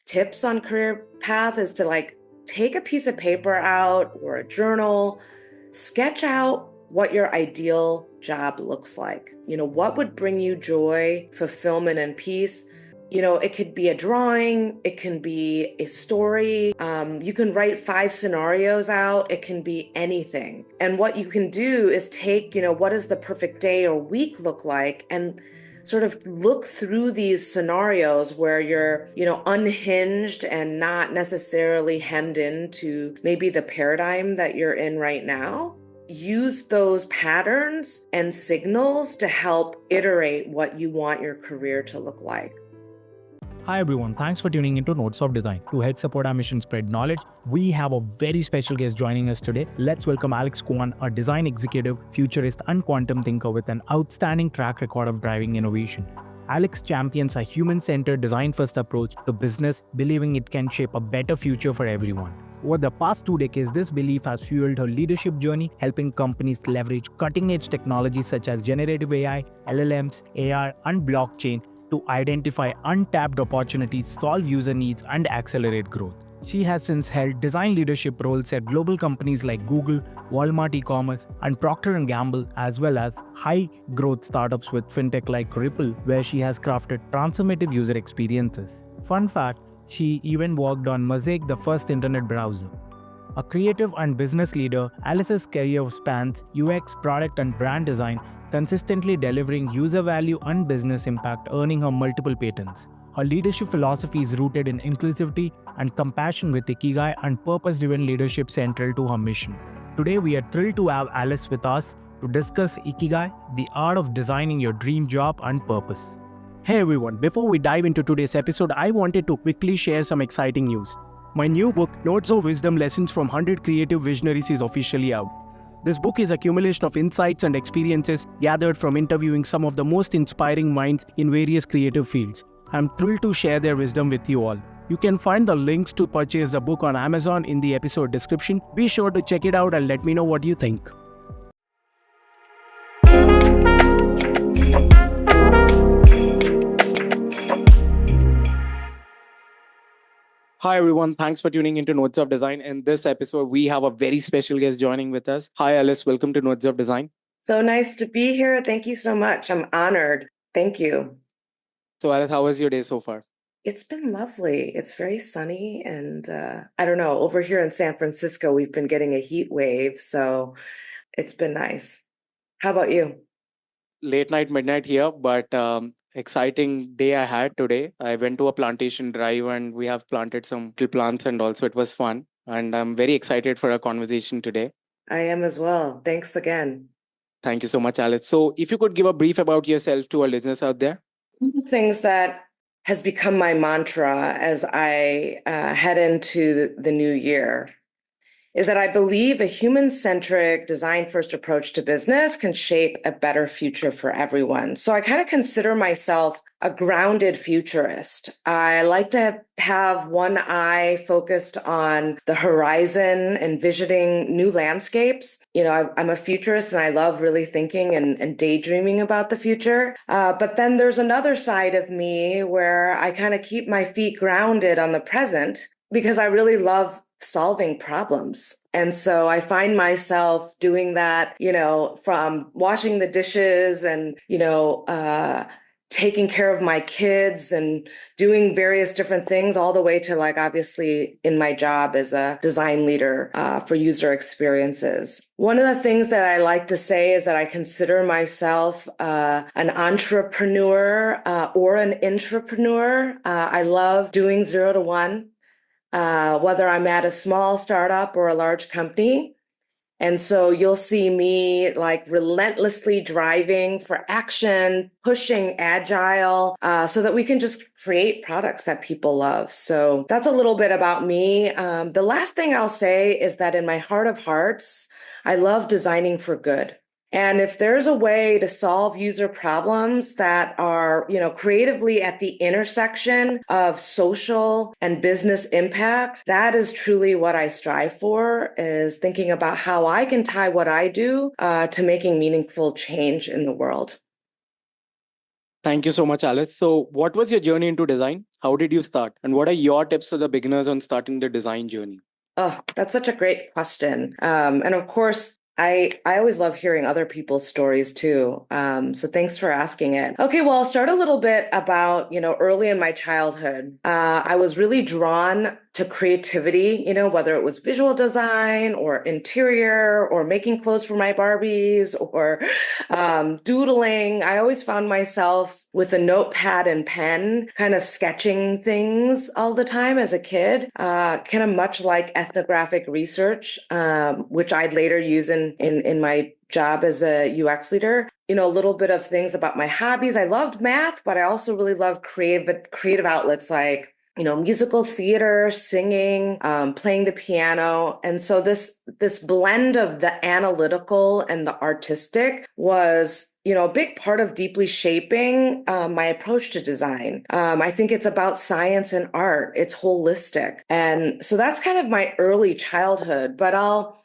tips on career path is to take a piece of paper out or a journal, sketch out what your ideal job looks like. What would bring you joy, fulfillment, and peace? It could be a drawing, it can be a story. You can write 5 scenarios out. It can be anything. And what you can do is take, what does the perfect day or week look like, and sort of look through these scenarios where you're, unhinged and not necessarily hemmed into maybe the paradigm that you're in right now. Use those patterns and signals to help iterate what you want your career to look like. Hi everyone, thanks for tuning into Notes of Design. To help support our mission spread knowledge, we have a very special guest joining us today. Let's welcome Alice Au Quan, a design executive, futurist and quantum thinker with an outstanding track record of driving innovation. Alex champions a human-centered design-first approach to business, believing it can shape a better future for everyone. Over the past 2 decades, this belief has fueled her leadership journey, helping companies leverage cutting-edge technologies such as generative AI, LLMs, AR, and blockchain to identify untapped opportunities, solve user needs, and accelerate growth. She has since held design leadership roles at global companies like Google, Walmart e-commerce, and Procter & Gamble, as well as high-growth startups with fintech like Ripple, where she has crafted transformative user experiences. Fun fact, she even worked on Mosaic, the first internet browser. A creative and business leader, Alice's career spans UX, product, and brand design, consistently delivering user value and business impact, earning her multiple patents. Her leadership philosophy is rooted in inclusivity and compassion, with Ikigai and purpose-driven leadership central to her mission. Today, we are thrilled to have Alice with us to discuss Ikigai, the art of designing your dream job and purpose. Hey everyone, before we dive into today's episode, I wanted to quickly share some exciting news. My new book, Notes of Wisdom Lessons from 100 Creative Visionaries, is officially out. This book is a accumulation of insights and experiences gathered from interviewing some of the most inspiring minds in various creative fields. I'm thrilled to share their wisdom with you all. You can find the links to purchase the book on Amazon in the episode description. Be sure to check it out and let me know what you think. Hi everyone, thanks for tuning into Notes of Design. In this episode, we have a very special guest joining with us. Hi Alice, welcome to Notes of Design. So nice to be here. Thank you so much. I'm honored. Thank you. So Alice, how was your day so far? It's been lovely. It's very sunny, and I don't know, over here in San Francisco, we've been getting a heat wave, so it's been nice. How about you? Late night, midnight here, but exciting day I had today. I went to a plantation drive and we have planted some little plants, and also it was fun. And I'm very excited for our conversation today. I am as well. Thanks again. Thank you so much, Alice. So if you could give a brief about yourself to our listeners out there. Things that has become my mantra as I head into the new year is that I believe a human-centric, design-first approach to business can shape a better future for everyone. So I kind of consider myself a grounded futurist. I like to have one eye focused on the horizon, envisioning new landscapes. I'm a futurist and I love really thinking and daydreaming about the future. But then there's another side of me where I kind of keep my feet grounded on the present because I really love solving problems. And so I find myself doing that, from washing the dishes and, taking care of my kids and doing various different things, all the way to obviously in my job as a design leader for user experiences. One of the things that I like to say is that I consider myself an entrepreneur or an intrapreneur. I love doing 0 to 1. Whether I'm at a small startup or a large company. And so you'll see me relentlessly driving for action, pushing agile, so that we can just create products that people love. So that's a little bit about me. The last thing I'll say is that in my heart of hearts, I love designing for good. And if there's a way to solve user problems that are, creatively at the intersection of social and business impact, that is truly what I strive for, is thinking about how I can tie what I do to making meaningful change in the world. Thank you so much, Alice. So, what was your journey into design? How did you start? And what are your tips to the beginners on starting the design journey? Oh, that's such a great question. And of course, I always love hearing other people's stories too. So thanks for asking it. Okay, well, I'll start a little bit about, early in my childhood. I was really drawn to creativity, whether it was visual design or interior or making clothes for my Barbies or doodling. I always found myself with a notepad and pen, kind of sketching things all the time as a kid, kind of much like ethnographic research, which I'd later use in my job as a UX leader. A little bit of things about my hobbies. I loved math, but I also really loved creative outlets like musical theater, singing, playing the piano. And so this blend of the analytical and the artistic was, a big part of deeply shaping my approach to design. I think it's about science and art. It's holistic. And so that's kind of my early childhood, but I'll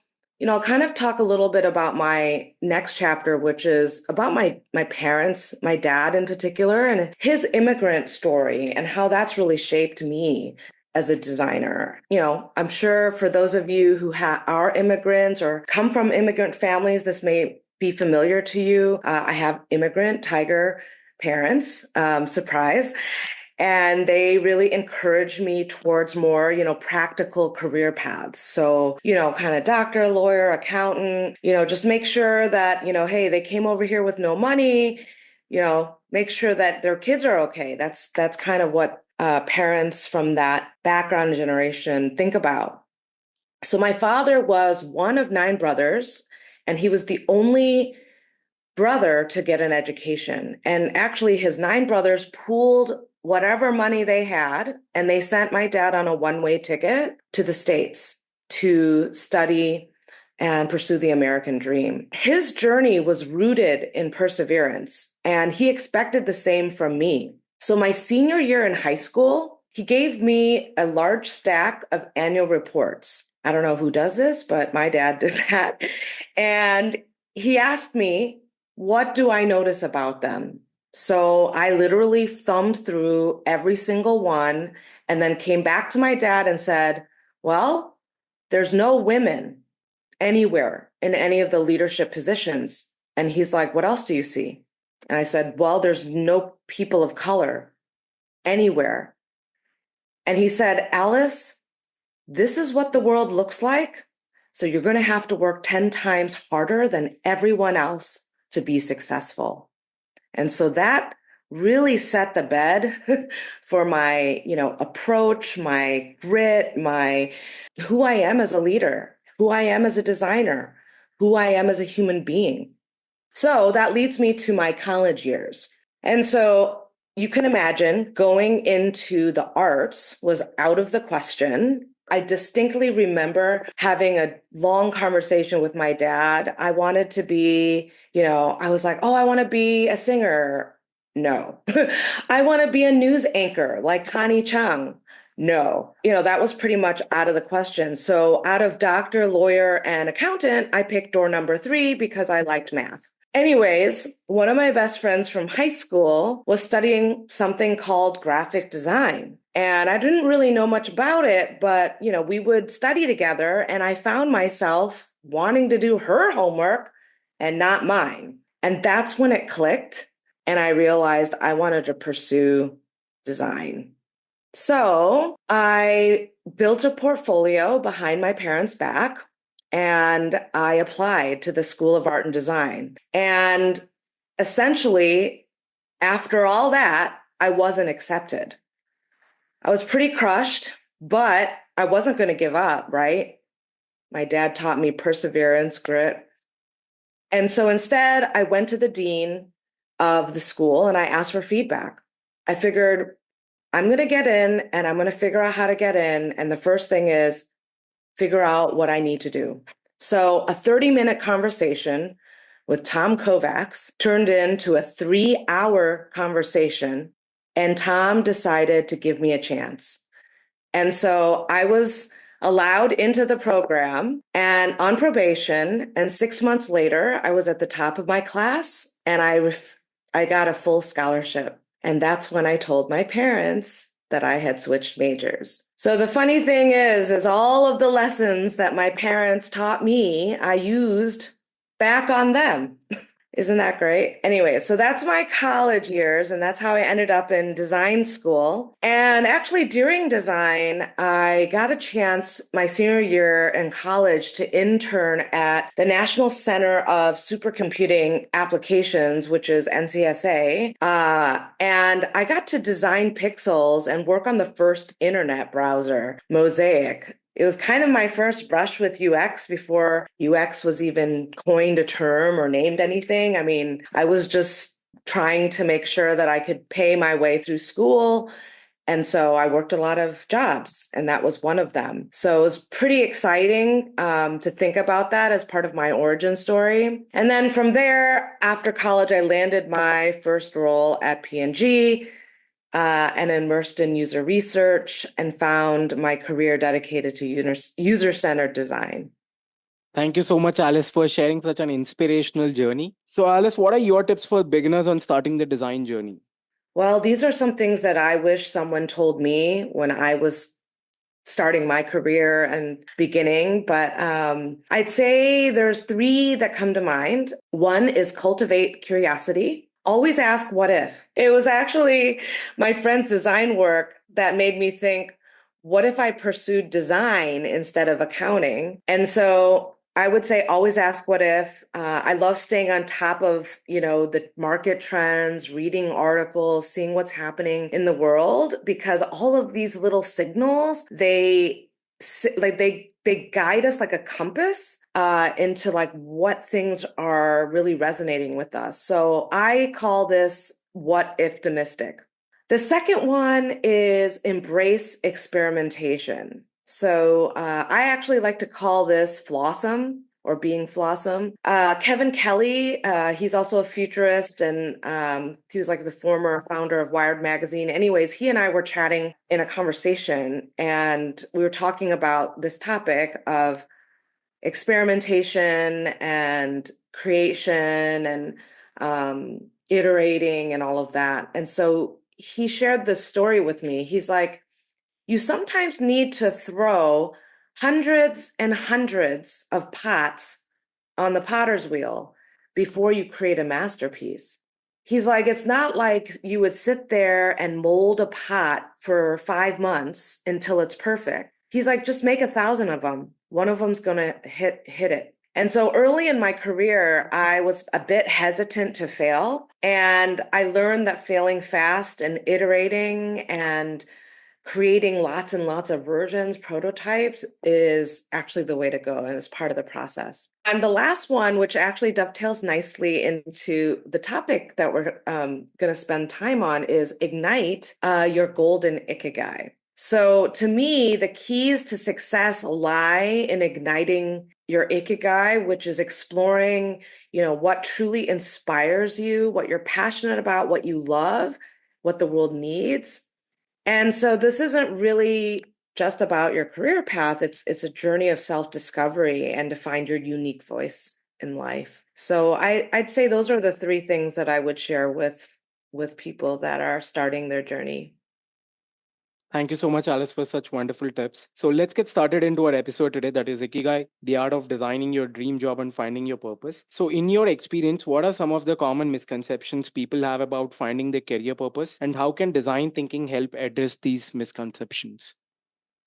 kind of talk a little bit about my next chapter, which is about my parents, my dad in particular, and his immigrant story and how that's really shaped me as a designer. I'm sure for those of you who are immigrants or come from immigrant families, this may be familiar to you. I have immigrant tiger parents, surprise. And they really encouraged me towards more, practical career paths. So, kind of doctor, lawyer, accountant, just make sure that, hey, they came over here with no money, make sure that their kids are okay. That's kind of what parents from that background generation think about. So my father was one of 9 brothers, and he was the only brother to get an education. And actually, his 9 brothers pooled whatever money they had, and they sent my dad on a one-way ticket to the States to study and pursue the American dream. His journey was rooted in perseverance, and he expected the same from me. So my senior year in high school, he gave me a large stack of annual reports. I don't know who does this, but my dad did that. And he asked me, what do I notice about them? So I literally thumbed through every single one and then came back to my dad and said, well, there's no women anywhere in any of the leadership positions. And he's like, what else do you see? And I said, well, there's no people of color anywhere. And he said, Alice, this is what the world looks like. So you're going to have to work 10 times harder than everyone else to be successful. And so that really set the bed for my, approach, my grit, my who I am as a leader, who I am as a designer, who I am as a human being. So that leads me to my college years. And so you can imagine going into the arts was out of the question. I distinctly remember having a long conversation with my dad. I wanted to be, I was like, oh, I want to be a singer. No. I want to be a news anchor like Connie Chung. No. That was pretty much out of the question. So out of doctor, lawyer, and accountant, I picked door number 3 because I liked math. Anyways, one of my best friends from high school was studying something called graphic design. And I didn't really know much about it, but, we would study together, and I found myself wanting to do her homework and not mine. And that's when it clicked, and I realized I wanted to pursue design. So I built a portfolio behind my parents' back, and I applied to the School of Art and Design. And essentially, after all that, I wasn't accepted. I was pretty crushed, but I wasn't going to give up, right? My dad taught me perseverance, grit. And so instead, I went to the dean of the school and I asked for feedback. I figured I'm going to get in and I'm going to figure out how to get in. And the first thing is figure out what I need to do. So a 30-minute conversation with Tom Kovacs turned into a 3-hour conversation, and Tom decided to give me a chance. And so I was allowed into the program and on probation. And 6 months later, I was at the top of my class, and I got a full scholarship. And that's when I told my parents that I had switched majors. So the funny thing is all of the lessons that my parents taught me, I used back on them. Isn't that great? Anyway, so that's my college years, and that's how I ended up in design school. And actually, during design, I got a chance my senior year in college to intern at the National Center of Supercomputing Applications, which is NCSA. And I got to design pixels and work on the first internet browser, Mosaic. It was kind of my first brush with UX before UX was even coined a term or named anything. I mean, I was just trying to make sure that I could pay my way through school. And so I worked a lot of jobs, and that was one of them. So it was pretty exciting to think about that as part of my origin story. And then from there, after college, I landed my first role at P&G and immersed in user research and found my career dedicated to user-centered design. Thank you so much, Alice, for sharing such an inspirational journey. So, Alice, what are your tips for beginners on starting the design journey? Well, these are some things that I wish someone told me when I was starting my career and beginning, but I'd say there's three that come to mind. One is cultivate curiosity. Always ask what if. It was actually my friend's design work that made me think, what if I pursued design instead of accounting? And so I would say always ask what if. I love staying on top of, the market trends, reading articles, seeing what's happening in the world, because all of these little signals, they guide us like a compass into like what things are really resonating with us. So I call this what if domestic. The second one is embrace experimentation. So I actually like to call this Flossom or being Flossom. Kevin Kelly, he's also a futurist, and he was like the former founder of Wired magazine. Anyways, he and I were chatting in a conversation, and we were talking about this topic of experimentation and creation and iterating and all of that. And so he shared this story with me. He's like, you sometimes need to throw hundreds and hundreds of pots on the potter's wheel before you create a masterpiece. He's like, it's not like you would sit there and mold a pot for 5 months until it's perfect. He's like, just make 1,000 of them. One of them's gonna hit it. And so early in my career, I was a bit hesitant to fail. And I learned that failing fast and iterating and creating lots and lots of versions, prototypes, is actually the way to go, and it's part of the process. And the last one, which actually dovetails nicely into the topic that we're going to spend time on, is ignite your golden Ikigai. So to me, the keys to success lie in igniting your Ikigai, which is exploring, what truly inspires you, what you're passionate about, what you love, what the world needs. And so this isn't really just about your career path. It's a journey of self-discovery and to find your unique voice in life. So I'd say those are the three things that I would share with people that are starting their journey. Thank you so much, Alice, for such wonderful tips. So let's get started into our episode today, that is Ikigai, the art of designing your dream job and finding your purpose. So in your experience, what are some of the common misconceptions people have about finding their career purpose, and how can design thinking help address these misconceptions?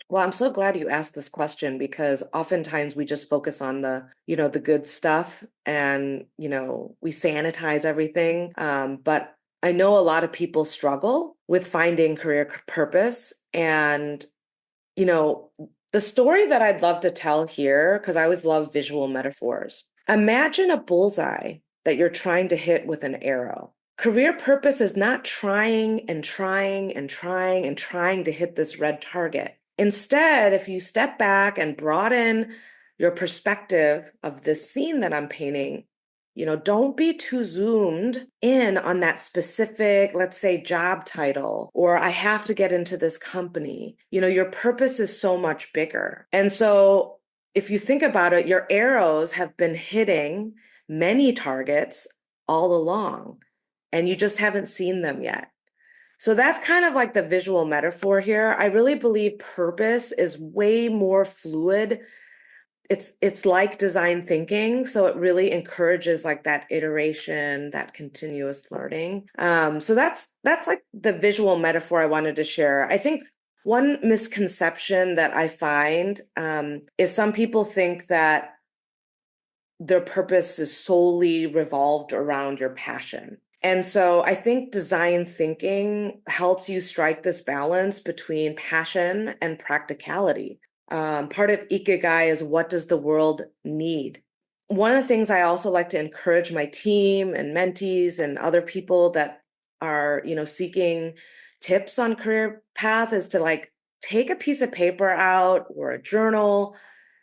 Well, I'm so glad you asked this question, because oftentimes we just focus on the good stuff, and, we sanitize everything. But I know a lot of people struggle with finding career purpose. And, the story that I'd love to tell here, because I always love visual metaphors. Imagine a bullseye that you're trying to hit with an arrow. Career purpose is not trying and trying and trying and trying to hit this red target. Instead, if you step back and broaden your perspective of this scene that I'm painting, don't be too zoomed in on that specific, let's say, job title, or I have to get into this company. Your purpose is so much bigger. And so if you think about it, your arrows have been hitting many targets all along. and you just haven't seen them yet. So that's kind of like the visual metaphor here. I really believe purpose is way more fluid. It's like design thinking, so it really encourages like that iteration, that continuous learning. So that's like the visual metaphor I wanted to share. I think one misconception that I find is some people think that their purpose is solely revolved around your passion. And so I think design thinking helps you strike this balance between passion and practicality. Part of Ikigai is, what does the world need? One of the things I also like to encourage my team and mentees and other people that are, seeking tips on career path is to like take a piece of paper out or a journal,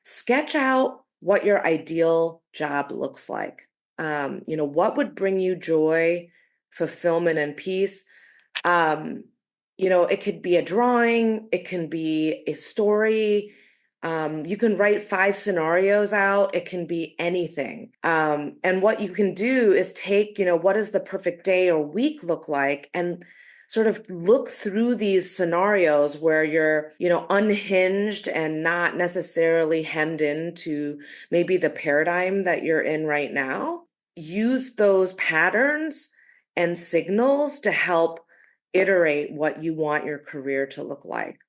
sketch out what your ideal job looks like. What would bring you joy, fulfillment, and peace? It could be a drawing, it can be a story. You can write 5 scenarios out. It can be anything. And what you can do is take, what does the perfect day or week look like, and sort of look through these scenarios where you're, unhinged and not necessarily hemmed into maybe the paradigm that you're in right now. Use those patterns and signals to help iterate what you want your career to look like.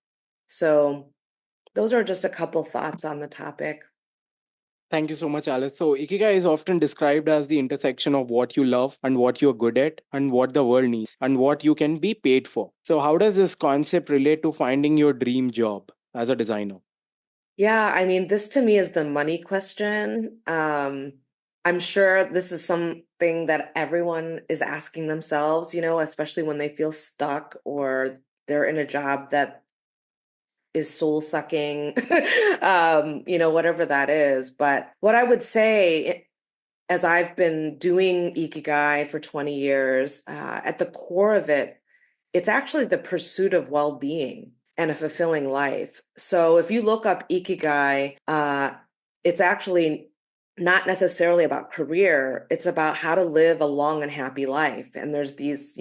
So those are just a couple thoughts on the topic. Thank you so much, Alice. So, Ikigai is often described as the intersection of what you love and what you're good at, and what the world needs, and what you can be paid for. So, how does this concept relate to finding your dream job as a designer? Yeah, I mean, this to me is the money question. I'm sure this is something that everyone is asking themselves, especially when they feel stuck or they're in a job that is soul sucking, whatever that is. But what I would say, as I've been doing Ikigai for 20 years, at the core of it, it's actually the pursuit of well-being and a fulfilling life. So if you look up Ikigai, it's actually not necessarily about career. It's about how to live a long and happy life. And there's these,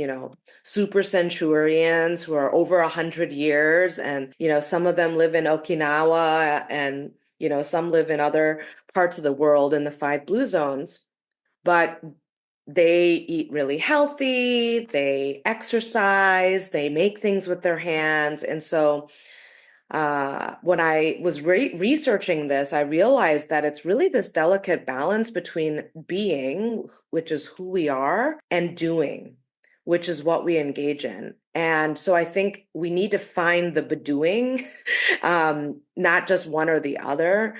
super centurions who are over 100 years, and, some of them live in Okinawa, and, some live in other parts of the world in the 5 blue zones. But they eat really healthy, they exercise, they make things with their hands. And so when I was researching this, I realized that it's really this delicate balance between being, which is who we are, and doing, which is what we engage in. And so I think we need to find the bedoing, not just one or the other.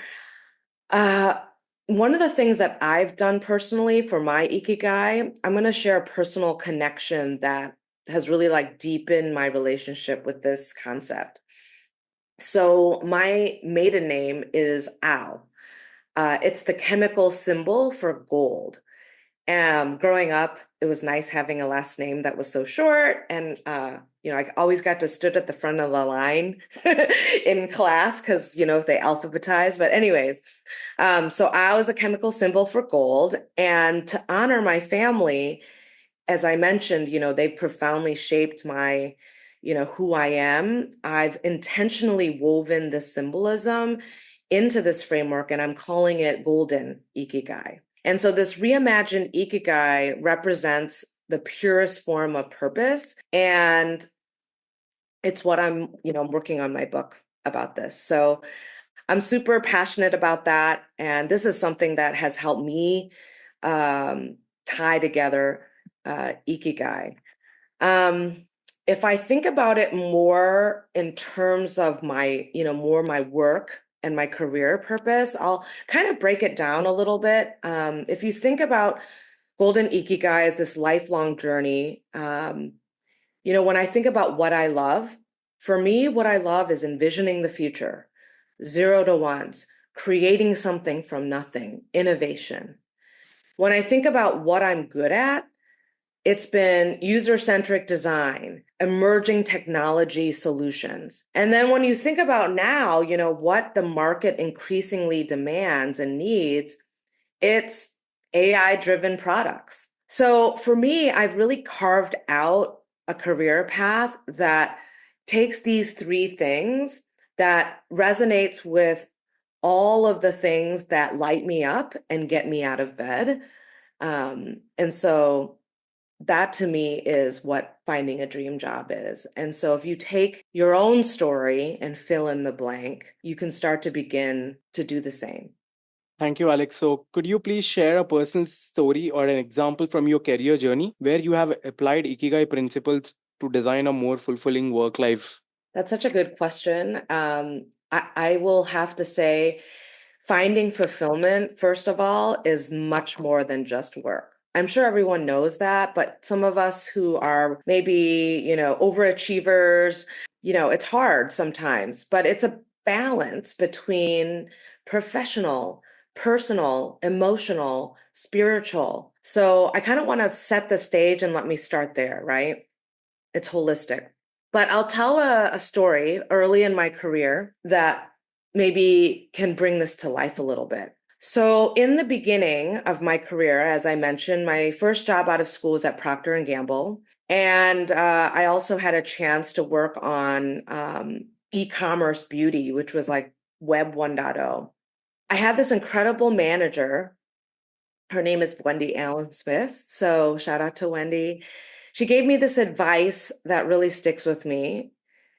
One of the things that I've done personally for my Ikigai, I'm going to share a personal connection that has really like deepened my relationship with this concept. So my maiden name is Au. It's the chemical symbol for gold. Growing up, it was nice having a last name that was so short. And, I always got to stood at the front of the line in class because, they alphabetized. But anyways, so Au is a chemical symbol for gold. And to honor my family, as I mentioned, they've profoundly shaped my, who I am. I've intentionally woven this symbolism into this framework, and I'm calling it Golden Ikigai. And so this reimagined Ikigai represents the purest form of purpose. And it's what I'm working on my book about this. So I'm super passionate about that. And this is something that has helped me tie together Ikigai. If I think about it more in terms of my, more my work and my career purpose, I'll kind of break it down a little bit. If you think about Golden Ikigai as this lifelong journey, when I think about what I love, for me, what I love is envisioning the future, 0 to 1s, creating something from nothing, innovation. When I think about what I'm good at, it's been user-centric design, emerging technology solutions. And then when you think about now, what the market increasingly demands and needs, it's AI-driven products. So for me, I've really carved out a career path that takes these three things that resonates with all of the things that light me up and get me out of bed. And so that to me is what finding a dream job is. And so if you take your own story and fill in the blank, you can start to begin to do the same. Thank you, Alex. So, could you please share a personal story or an example from your career journey where you have applied Ikigai principles to design a more fulfilling work life? That's such a good question. I will have to say, finding fulfillment, first of all, is much more than just work. I'm sure everyone knows that, but some of us who are maybe, overachievers, it's hard sometimes, but it's a balance between professional, personal, emotional, spiritual. So I kind of want to set the stage and let me start there, right? It's holistic. But I'll tell a story early in my career that maybe can bring this to life a little bit. So in the beginning of my career, as I mentioned, my first job out of school was at Procter and Gamble. And I also had a chance to work on e-commerce beauty, which was like Web 1.0. I had this incredible manager. Her name is Wendy Allen Smith. So shout out to Wendy. She gave me this advice that really sticks with me,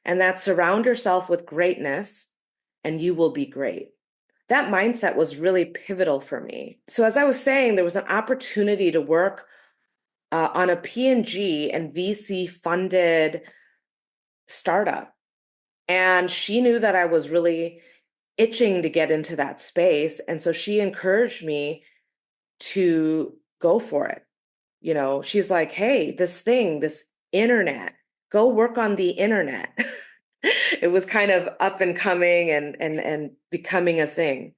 and that's surround yourself with greatness and you will be great. That mindset was really pivotal for me. So as I was saying, there was an opportunity to work on a P&G and VC funded startup. And she knew that I was really itching to get into that space. And so she encouraged me to go for it. She's like, hey, this internet, go work on the internet. It was kind of up and coming and becoming a thing.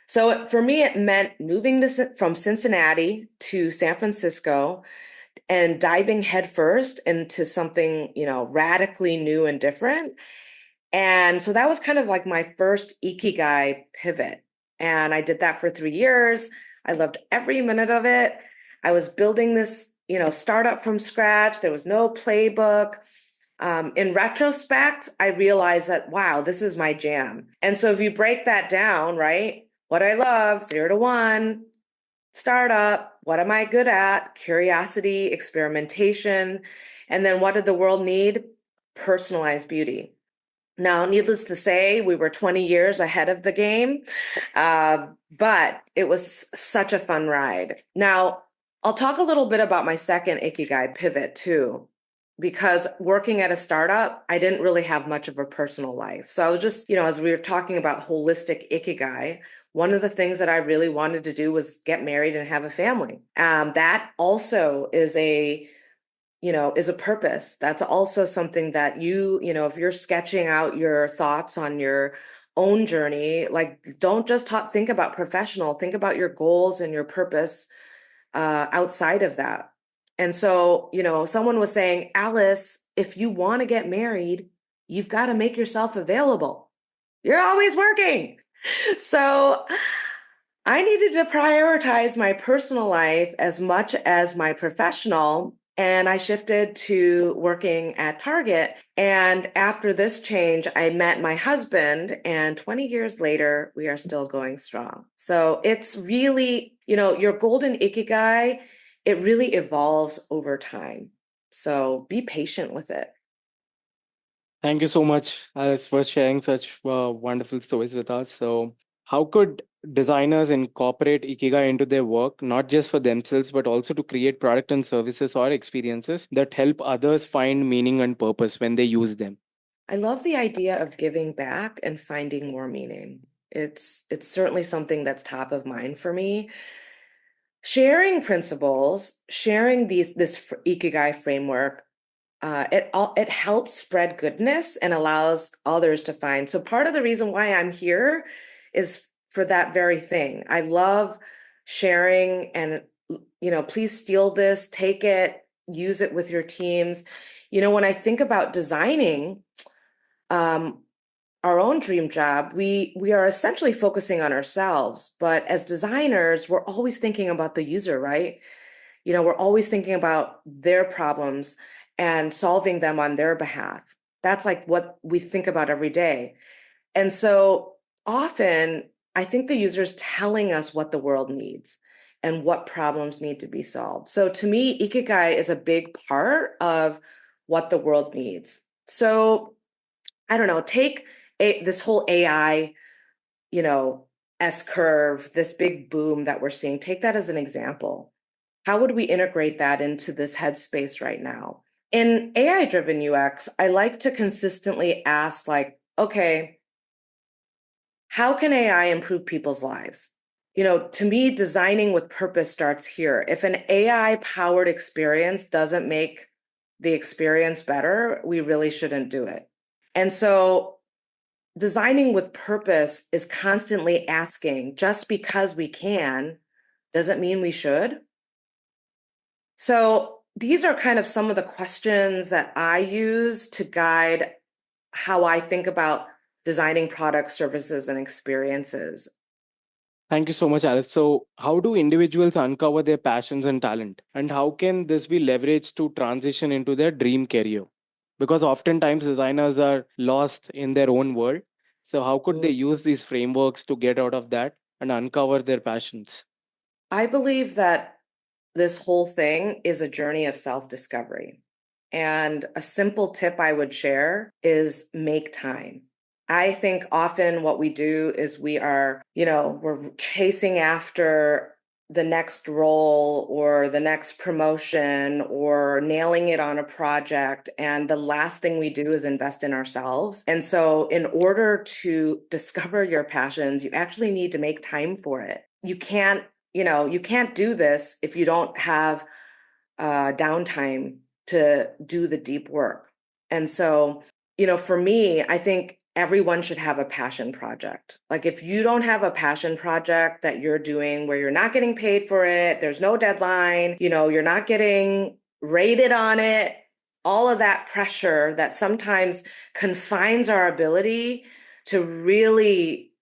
So for me, it meant moving from Cincinnati to San Francisco and diving headfirst into something, radically new and different. And so that was kind of like my first Ikigai pivot. And I did that for 3 years. I loved every minute of it. I was building this, startup from scratch. There was no playbook. In retrospect, I realized that, wow, this is my jam. And so if you break that down, right? What I love, 0 to 1, startup, what am I good at? Curiosity, experimentation. And then what did the world need? Personalized beauty. Now, needless to say, we were 20 years ahead of the game, but it was such a fun ride. Now, I'll talk a little bit about my second Ikigai pivot too, because working at a startup, I didn't really have much of a personal life. So I was just, as we were talking about holistic Ikigai, one of the things that I really wanted to do was get married and have a family. That also is a purpose. That's also something that if you're sketching out your thoughts on your own journey, like don't just think about professional, think about your goals and your purpose outside of that. And so, someone was saying, Alice, if you want to get married, you've got to make yourself available. You're always working. So I needed to prioritize my personal life as much as my professional. And I shifted to working at Target. And after this change, I met my husband. And 20 years later, we are still going strong. So it's really, your golden Ikigai, it really evolves over time. So be patient with it. Thank you so much, Alice, for sharing such wonderful stories with us. So, how could designers incorporate Ikigai into their work, not just for themselves, but also to create product and services or experiences that help others find meaning and purpose when they use them? I love the idea of giving back and finding more meaning. It's certainly something that's top of mind for me. Sharing principles, sharing this Ikigai framework, it helps spread goodness and allows others to find. So part of the reason why I'm here is for that very thing. I love sharing and please steal this, take it, use it with your teams. When I think about designing our own dream job, we are essentially focusing on ourselves, but as designers, we're always thinking about the user, right? we're always thinking about their problems and solving them on their behalf. That's like what we think about every day. And so often, I think the user is telling us what the world needs and what problems need to be solved. So to me, Ikigai is a big part of what the world needs. So I don't know, take this whole AI, you know, S curve, this big boom that we're seeing, take that as an example. How would we integrate that into this headspace right now? In AI driven UX, I like to consistently ask, like, okay, how can AI improve people's lives? To me, designing with purpose starts here. If an AI powered experience doesn't make the experience better, we really shouldn't do it. And so designing with purpose is constantly asking, just because we can, doesn't mean we should. So these are kind of some of the questions that I use to guide how I think about designing products, services, and experiences. Thank you so much, Alice. So, how do individuals uncover their passions and talent? And how can this be leveraged to transition into their dream career? Because oftentimes designers are lost in their own world. So, how could they use these frameworks to get out of that and uncover their passions? I believe that this whole thing is a journey of self-discovery. And a simple tip I would share is make time. I think often what we do is we're chasing after the next role or the next promotion or nailing it on a project. And the last thing we do is invest in ourselves. And so in order to discover your passions, you actually need to make time for it. You can't do this if you don't have downtime to do the deep work. And so, for me, I think everyone should have a passion project. Like if you don't have a passion project that you're doing where you're not getting paid for it, there's no deadline, you're not getting rated on it, all of that pressure that sometimes confines our ability to really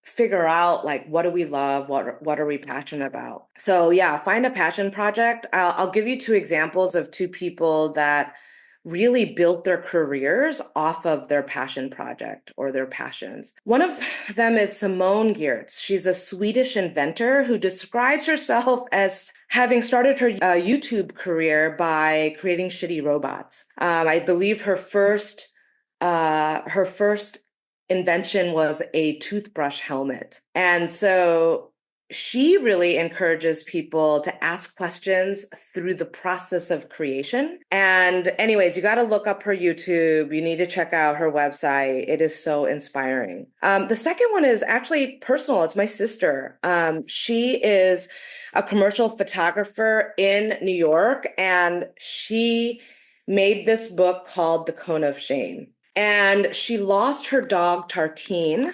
figure out like what do we love, what are we passionate about. So yeah, find a passion project. I'll give you two examples of two people that really built their careers off of their passion project or their passions. One of them is Simone Giertz. She's a Swedish inventor who describes herself as having started her YouTube career by creating shitty robots. I believe her first invention was a toothbrush helmet. And so she really encourages people to ask questions through the process of creation. And anyways, you got to look up her YouTube. You need to check out her website. It is so inspiring. The second one is actually personal. It's my sister. She is a commercial photographer in New York, and she made this book called The Cone of Shame. And she lost her dog, Tartine,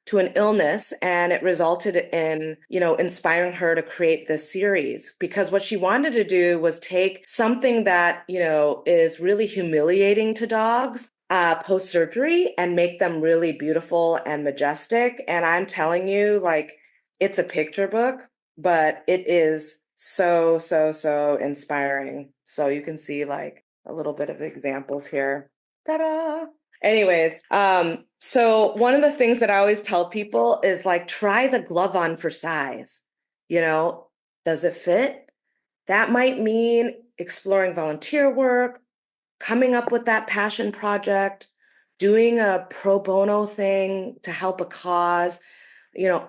to an illness, and it resulted in, inspiring her to create this series because what she wanted to do was take something that, is really humiliating to dogs post-surgery and make them really beautiful and majestic. And I'm telling you, like, it's a picture book, but it is so, so, so inspiring. So you can see like a little bit of examples here. Ta-da! Anyways, so one of the things that I always tell people is like, try the glove on for size. Does it fit? That might mean exploring volunteer work, coming up with that passion project, doing a pro bono thing to help a cause.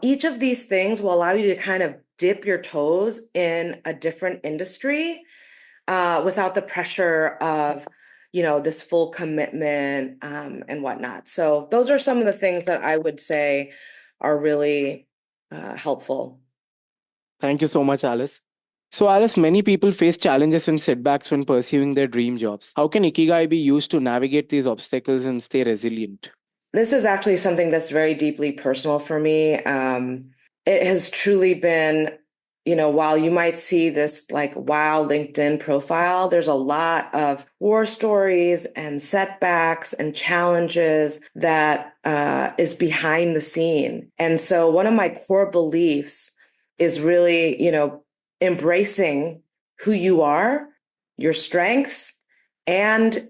Each of these things will allow you to kind of dip your toes in a different industry without the pressure of this full commitment and whatnot. So those are some of the things that I would say are really helpful. Thank you so much, Alice. So, Alice, many people face challenges and setbacks when pursuing their dream jobs. How can Ikigai be used to navigate these obstacles and stay resilient? This is actually something that's very deeply personal for me. It has truly been, while you might see this like wow LinkedIn profile, there's a lot of war stories and setbacks and challenges that is behind the scene. And so one of my core beliefs is really, embracing who you are, your strengths, and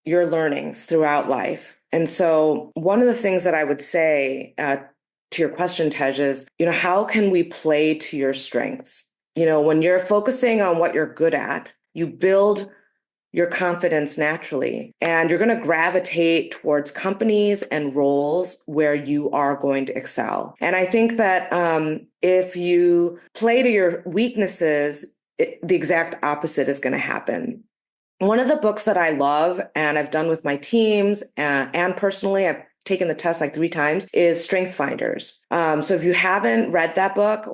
your learnings throughout life. And so one of the things that I would say to your question, Tej, is, how can we play to your strengths? When you're focusing on what you're good at, you build your confidence naturally, and you're going to gravitate towards companies and roles where you are going to excel. And I think that if you play to your weaknesses, the exact opposite is going to happen. One of the books that I love and I've done with my teams and personally, I've taken the test like 3 times, is Strength Finders. So if you haven't read that book,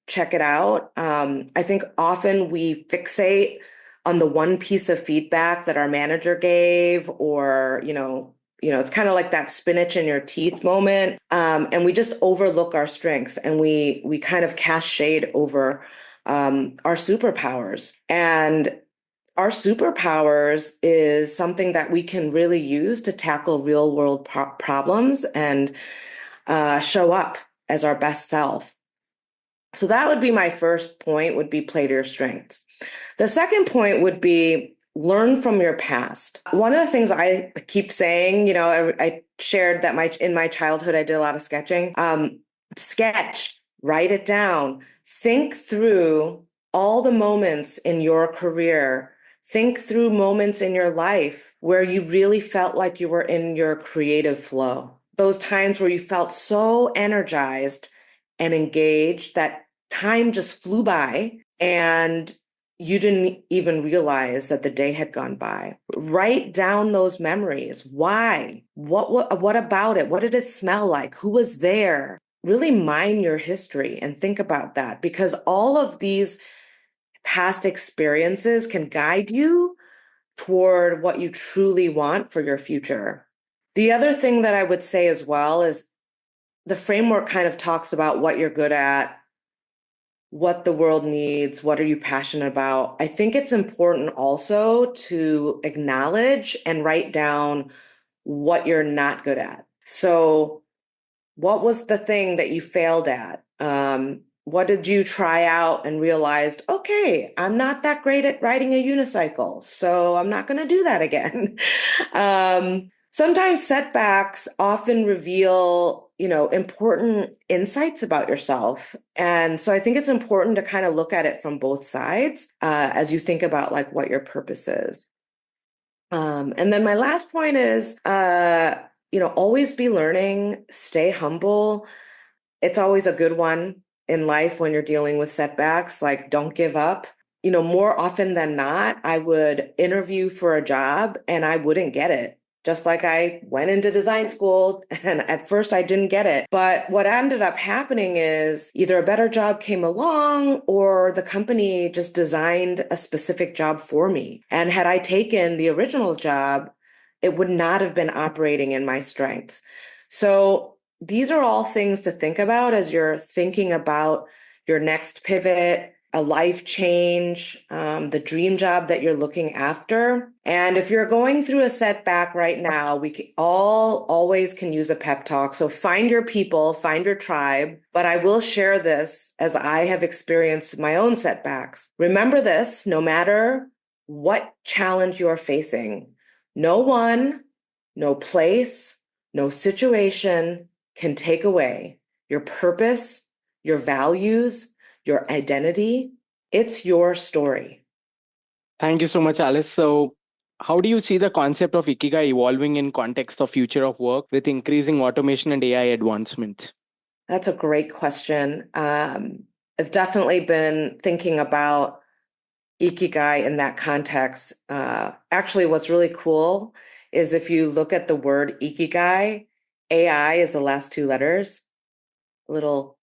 check it out. I think often we fixate on the one piece of feedback that our manager gave, or, it's kind of like that spinach in your teeth moment. And we just overlook our strengths, and we kind of cast shade over our superpowers. And our superpowers is something that we can really use to tackle real world problems and show up as our best self. So that would be my first point, would be play to your strengths. The second point would be learn from your past. One of the things I keep saying, I shared that in my childhood, I did a lot of sketching. Sketch, write it down, think through all the moments in your career. Think through moments in your life where you really felt like you were in your creative flow. Those times where you felt so energized and engaged that time just flew by and you didn't even realize that the day had gone by. Write down those memories. Why? What about it? What did it smell like? Who was there? Really mine your history and think about that, because all of these past experiences can guide you toward what you truly want for your future. The other thing that I would say as well is the framework kind of talks about what you're good at, what the world needs, what are you passionate about. I think it's important also to acknowledge and write down what you're not good at. So what was the thing that you failed at? What did you try out and realized, okay, I'm not that great at riding a unicycle, so I'm not going to do that again. Sometimes setbacks often reveal, important insights about yourself. And so I think it's important to kind of look at it from both sides as you think about what your purpose is. And then my last point is, always be learning, stay humble. It's always a good one in life when you're dealing with setbacks, don't give up. More often than not, I would interview for a job and I wouldn't get it. Just like I went into design school and at first I didn't get it. But what ended up happening is either a better job came along or the company just designed a specific job for me. And had I taken the original job, it would not have been operating in my strengths. So these are all things to think about as you're thinking about your next pivot, a life change, the dream job that you're looking after. And if you're going through a setback right now, we always can use a pep talk. So find your people, find your tribe. But I will share this as I have experienced my own setbacks. Remember this, no matter what challenge you're facing, no one, no place, no situation can take away your purpose, your values, your identity. It's your story. Thank you so much, Alice. So, how do you see the concept of Ikigai evolving in context of future of work with increasing automation and AI advancement? That's a great question. I've definitely been thinking about Ikigai in that context. Actually, what's really cool is if you look at the word Ikigai, AI is the last 2 letters. A little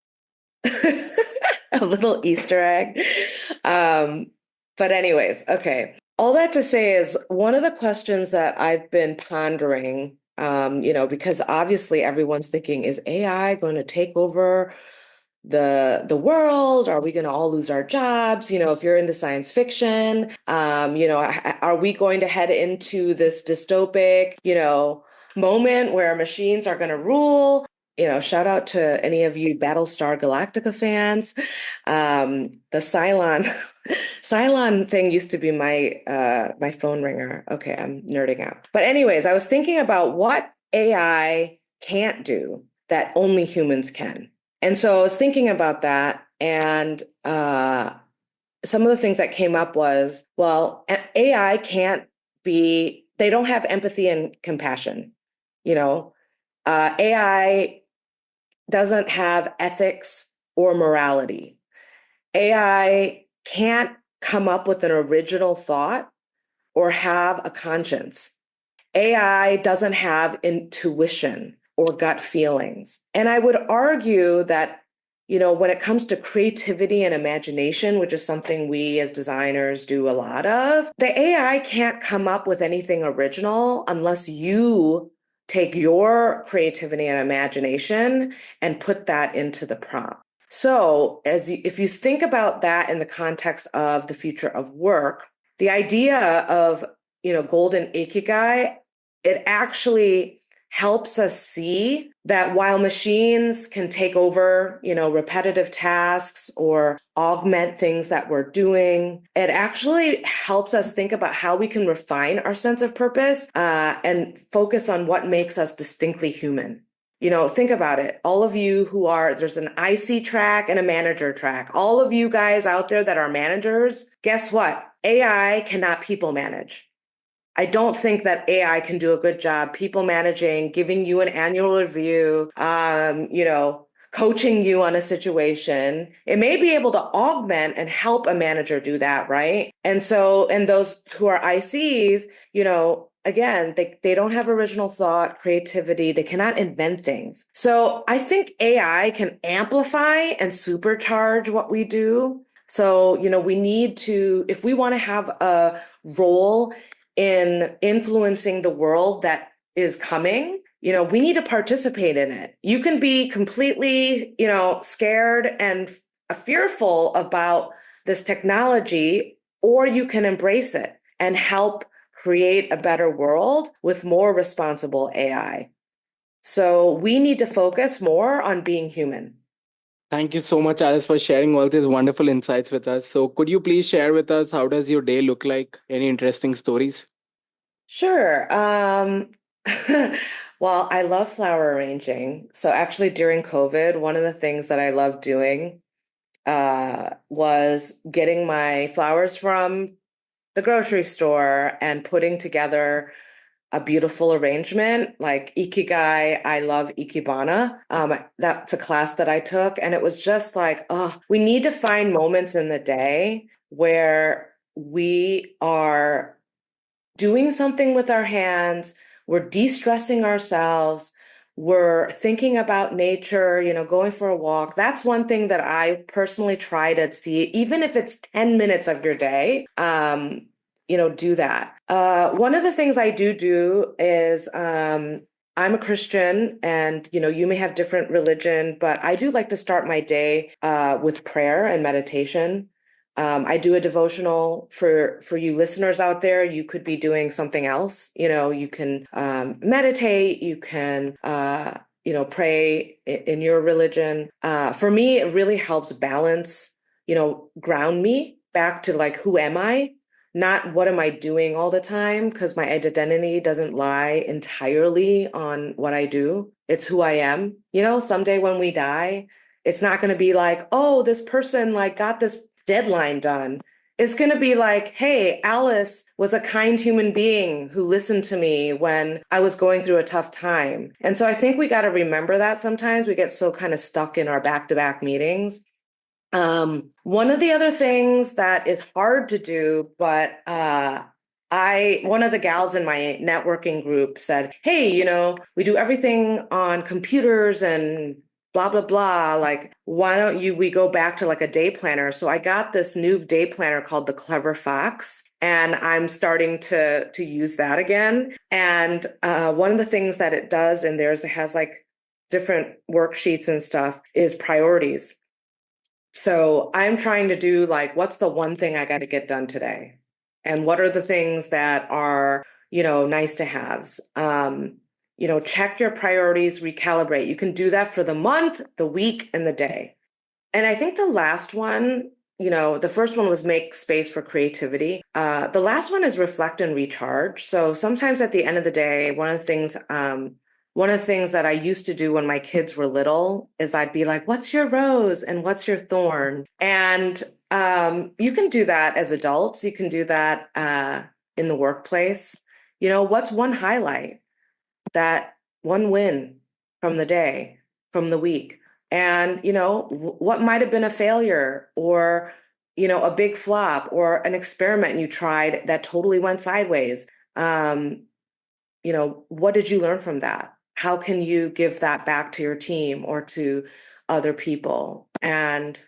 a little Easter egg. But anyways, okay. All that to say is one of the questions that I've been pondering, because obviously everyone's thinking, is AI going to take over the world? Are we going to all lose our jobs? If you're into science fiction, are we going to head into this dystopic, moment where machines are going to rule? shout out to any of you Battlestar Galactica fans. The Cylon Cylon thing used to be my phone ringer. Okay, I'm nerding out. But anyways, I was thinking about what AI can't do that only humans can. And so I was thinking about that, and some of the things that came up was, well, AI can't be, they don't have empathy and compassion. AI doesn't have ethics or morality. AI can't come up with an original thought or have a conscience. AI doesn't have intuition or gut feelings. And I would argue that, when it comes to creativity and imagination, which is something we as designers do a lot of, the AI can't come up with anything original unless you take your creativity and imagination and put that into the prompt. So, if you think about that in the context of the future of work, the idea of, golden Ikigai, it actually helps us see that while machines can take over, repetitive tasks or augment things that we're doing, it actually helps us think about how we can refine our sense of purpose and focus on what makes us distinctly human. Think about it. All of you there's an IC track and a manager track. All of you guys out there that are managers, guess what? AI cannot people manage. I don't think that AI can do a good job people managing, giving you an annual review, coaching you on a situation. It may be able to augment and help a manager do that, right? And those who are ICs, again, they don't have original thought, creativity. They cannot invent things. So I think AI can amplify and supercharge what we do. So, we need to, if we want to have a role in influencing the world that is coming, we need to participate in it. You can be completely, scared and fearful about this technology, or you can embrace it and help create a better world with more responsible AI. So we need to focus more on being human. Thank you so much, Alice, for sharing all these wonderful insights with us. So, could you please share with us how does your day look like? Any interesting stories? Sure. Well, I love flower arranging. So actually during COVID, one of the things that I loved doing was getting my flowers from the grocery store and putting together a beautiful arrangement like Ikigai. I love Ikebana. That's a class that I took, and it was just like, oh, we need to find moments in the day where we are doing something with our hands, we're de-stressing ourselves, we're thinking about nature, going for a walk. That's one thing that I personally try to see, even if it's 10 minutes of your day, do that. One of the things I do is I'm a Christian, and you may have different religion, but I do like to start my day with prayer and meditation. I do a devotional for you listeners out there. You could be doing something else. You can meditate. You can pray in your religion. For me, it really helps balance. Ground me back to like, who am I? Not what am I doing all the time? Because my identity doesn't lie entirely on what I do. It's who I am. Someday when we die, it's not going to be like, oh, this person like got this deadline done. It's going to be like, hey, Alice was a kind human being who listened to me when I was going through a tough time. And so I think we got to remember that sometimes we get so kind of stuck in our back-to-back meetings. One of the other things that is hard to do, but one of the gals in my networking group said, hey, we do everything on computers and blah, blah, blah. Like, why don't we go back to like a day planner? So I got this new day planner called the Clever Fox, and I'm starting to use that again. And one of the things that it does in there is it has like different worksheets and stuff is priorities. So I'm trying to do like, what's the one thing I got to get done today? And what are the things that are, nice to haves? check your priorities, recalibrate. You can do that for the month, the week, and the day. And I think the last one, the first one was make space for creativity. The last one is reflect and recharge. So sometimes at the end of the day, one of the things that I used to do when my kids were little is I'd be like, what's your rose and what's your thorn? And you can do that as adults. You can do that in the workplace. What's one highlight, that one win from the day, from the week? And, what might have been a failure or, a big flop or an experiment you tried that totally went sideways? What did you learn from that? How can you give that back to your team or to other people? And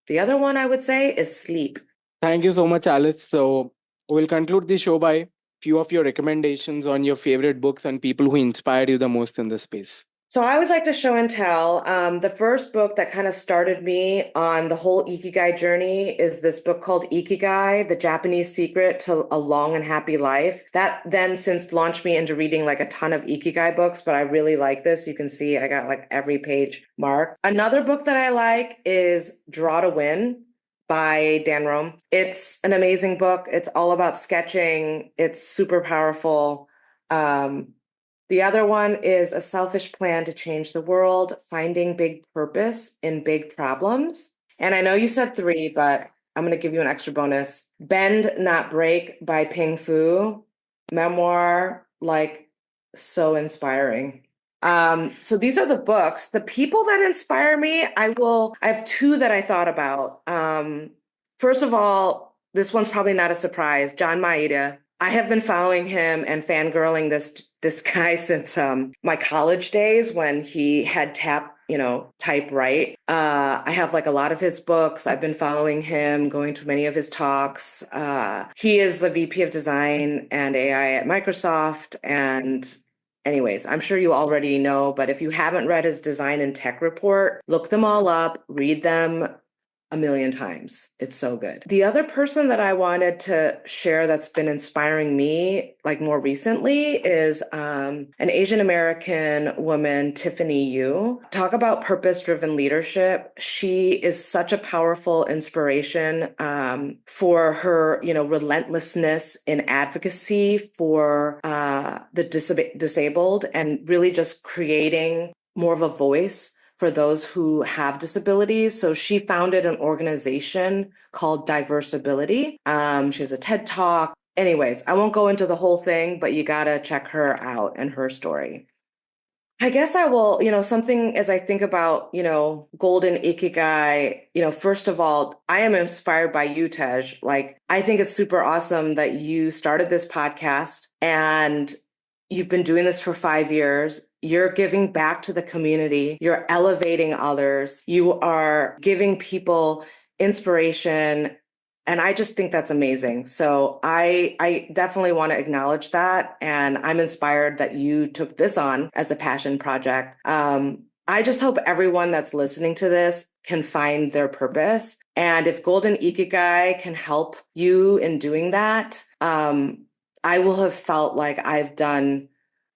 the other one I would say is sleep. Thank you so much, Alice. So we'll conclude the show by few of your recommendations on your favorite books and people who inspired you the most in this space. So I always like to show and tell. The first book that kind of started me on the whole Ikigai journey is this book called Ikigai, The Japanese Secret to a Long and Happy Life. That then since launched me into reading like a ton of Ikigai books, but I really like this. You can see I got like every page marked. Another book that I like is Draw to Win by Dan Rome. It's an amazing book. It's all about sketching. It's super powerful. The other one is A Selfish Plan to Change the World, Finding Big Purpose in Big Problems. And I know you said 3, but I'm going to give you an extra bonus. Bend, Not Break by Ping Fu. Memoir, so inspiring. So these are the books. The people that inspire me, I have 2 that I thought about. First of all, this one's probably not a surprise. John Maeda. I have been following him and fangirling this guy since my college days when he had type right. I have like a lot of his books. I've been following him, going to many of his talks. He is the VP of Design and AI at Microsoft. And anyways, I'm sure you already know, but if you haven't read his design and tech report, look them all up, read them a million times. It's so good. The other person that I wanted to share that's been inspiring me more recently is an Asian American woman, Tiffany Yu. Talk about purpose-driven leadership. She is such a powerful inspiration for her, relentlessness in advocacy for the disabled and really just creating more of a voice for those who have disabilities. So she founded an organization called Diversability. She has a TED Talk. Anyways, I won't go into the whole thing, but you gotta check her out and her story. I guess I will, something as I think about, golden Ikigai, first of all, I am inspired by you, Tej. I think it's super awesome that you started this podcast and you've been doing this for 5 years. You're giving back to the community. You're elevating others. You are giving people inspiration. And I just think that's amazing. So I definitely want to acknowledge that. And I'm inspired that you took this on as a passion project. I just hope everyone that's listening to this can find their purpose. And if Golden Ikigai can help you in doing that, I will have felt like I've done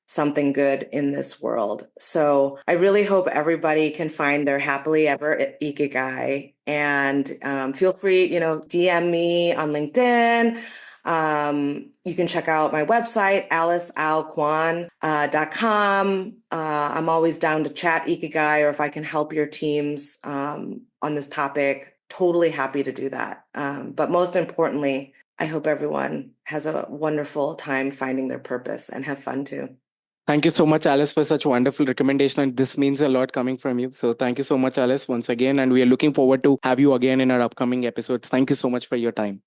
something good in this world. So I really hope everybody can find their happily ever Ikigai. And feel free, DM me on LinkedIn. You can check out my website, aliceauquan.com. I'm always down to chat Ikigai, or if I can help your teams on this topic, totally happy to do that. But most importantly, I hope everyone has a wonderful time finding their purpose and have fun too. Thank you so much, Alice, for such wonderful recommendation. And this means a lot coming from you. So thank you so much, Alice, once again. And we are looking forward to have you again in our upcoming episodes. Thank you so much for your time.